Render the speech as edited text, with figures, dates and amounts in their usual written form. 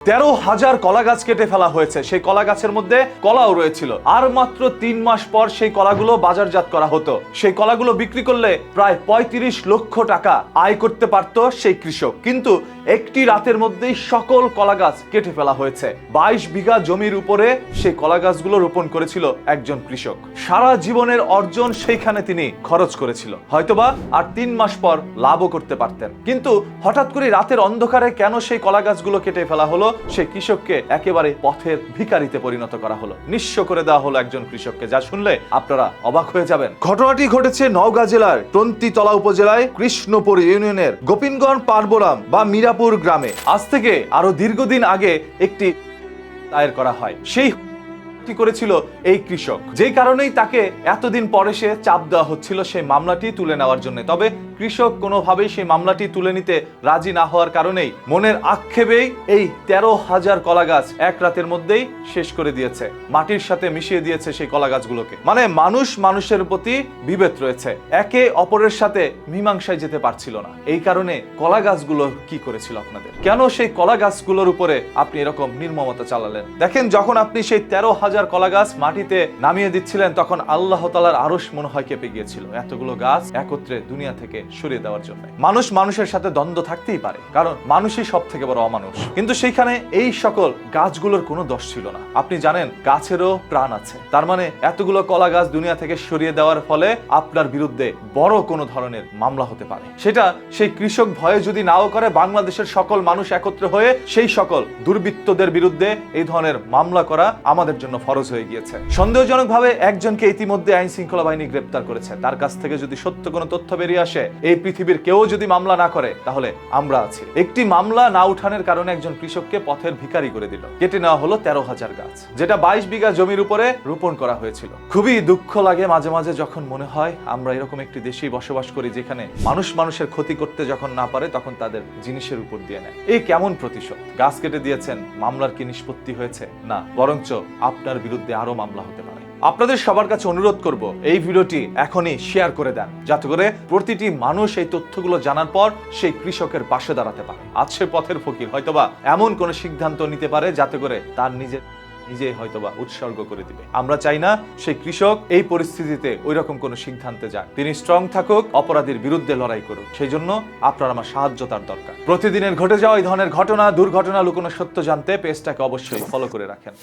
13,000 কলা গাছ কেটে ফেলা হয়েছে। সেই কলা গাছের মধ্যে কলাও রয়েছিল। আর মাত্র 3 মাস পর সেই কলাগুলো বাজারজাত করা হতো। সেই কলাগুলো বিক্রি করলে প্রায় 35 লক্ষ টাকা আয় করতে পারত সেই কৃষক। কিন্তু একটি রাতের মধ্যেই সকল কলা গাছ কেটে ফেলা হয়েছে। 22 বিঘা জমির উপরে সেই কলা গাছগুলো রোপণ করেছিল একজন কৃষক। সারা জীবনের অর্জন সেইখানে তিনি খরচ করেছিল। হয়তোবা আর 3 মাস পর লাভও করতে পারতেন। কিন্তু হঠাৎ করে রাতের অন্ধকারে কেন সেই কলা গাছগুলো কেটে ফেলা হলো? সেই কৃষককে একেবারে পথের ভিখারিতে পরিণত করা হলো, নিঃস্ব করে দেওয়া হলো একজন কৃষককে, যা শুনলে আপনারা অবাক হয়ে যাবেন। ঘটনাটি ঘটেছে নওগাঁ জেলার টন্টিতলা উপজেলায় কৃষ্ণপুর ইউনিয়নের গোপিনগঞ্জ পারবোরাম বা মিরাপুর গ্রামে। আজ থেকে আরো দীর্ঘদিন আগে একটি দায়ের করা হয়। সেই করেছিল এই কৃষক, যেই কারণেই তাকে এতদিন পরে সে চাপ দেওয়া হচ্ছিল সেই মামলাটি তুলে নেওয়ার জন্য। তবে কৃষক কোনোভাবেই সেই মামলাটি তুলে নিতে রাজি না হওয়ার কারণেই মনের আক্ষেপেই এই 13,000 কলা গাছ এক রাতের মধ্যেই শেষ করে দিয়েছে, মাটির সাথে মিশিয়ে দিয়েছে সেই কলা গাছগুলোকে। মানে মানুষ মানুষের প্রতি বিভেদ রয়েছে, একে অপরের সাথে মীমাংসায় যেতে পারছিল না। এই কারণে কলা গাছগুলো কি করেছিল আপনাদের? কেন সেই কলা গাছগুলোর উপরে আপনি এরকম নির্মমতা চালালেন? দেখেন, যখন আপনি সেই 13,000 কলা গাছ মাটিতে নামিয়ে দিচ্ছিলেন, তখন আল্লাহ তাআলার আরশ মনে হয় কেঁপে গিয়েছিল এতগুলো গাছ একত্রে দুনিয়া থেকে সরিয়ে দেওয়ার জন্য। মানুষ মানুষের সাথে দ্বন্দ্ব থাকতেই পারে, কারণ মানুষই সব থেকে বড় অমানুষ। কিন্তু সেইখানে এই সকল গাছগুলোর কোনো দোষ ছিল না। আপনি জানেন, গাছেরও প্রাণ আছে। তার মানে এতগুলো কলা গাছ দুনিয়া থেকে সরিয়ে দেওয়ার ফলে আপনার বিরুদ্ধে বড় কোনো ধরনের মামলা হতে পারে। সেটা সেই কৃষক ভয়ে যদি নাও করে, বাংলাদেশের সকল মানুষ একত্রে হয়ে সেই সকল দুর্বৃত্তদের বিরুদ্ধে এই ধরনের মামলা করা আমাদের জন্য ফরজ হয়ে গিয়েছে। সন্দেহজনকভাবে একজনকে ইতিমধ্যে আইন শৃঙ্খলা বাহিনী গ্রেপ্তার করেছে। তার কাছ থেকে যদি সত্য কোনো তথ্য বেরিয়ে আসে, এই পৃথিবীর কেউ যদি মামলা না করে, তাহলে আমরা আছি। একটি মামলা না উঠানোর কারণে একজন কৃষককে পথের ভিখারি করে দিল। কেটে নেওয়া হলো 13,000 গাছ, যেটা 22 বিঘা জমির উপরে রোপণ করা হয়েছিল। খুবই দুঃখ লাগে মাঝে মাঝে যখন মনে হয় আমরা এরকম একটি দেশেই বসবাস করি, যেখানে মানুষ মানুষের ক্ষতি করতে যখন না পারে, তখন তাদের জিনিসের উপর দিয়ে নেয়। এই কেমন প্রতিশোধ? গাছ কেটে দিয়েছেন, মামলার কি নিষ্পত্তি হয়েছে? না, বরঞ্চ আপনার বিরুদ্ধে আরো মামলা হতে পারে। আপনাদের সবার কাছে অনুরোধ করব, এই ভিডিওটি এখনই শেয়ার করে দেন, যাতে করে প্রতিটি মানুষ এই তথ্যগুলো জানার পর সেই কৃষকের পাশে দাঁড়াতে পারে। আজ সে পথের ফকির, হয়তোবা এমন কোন সিদ্ধান্ত নিতে পারে যাতে করে তার নিজেই হয়তোবা উৎসর্গ করে দিবে। আমরা চাই না সেই কৃষক এই পরিস্থিতিতে ওই রকম কোন সিদ্ধান্তে যাক। তিনি স্ট্রং থাকুক, অপরাধীর বিরুদ্ধে লড়াই করুক। সেই জন্য আপনার আমার সাহায্য তার দরকার। প্রতিদিনের ঘটে যাওয়া এই ধরনের ঘটনা, দুর্ঘটনা, লুকোনো সত্য জানতে পেজটাকে অবশ্যই ফলো করে রাখেন।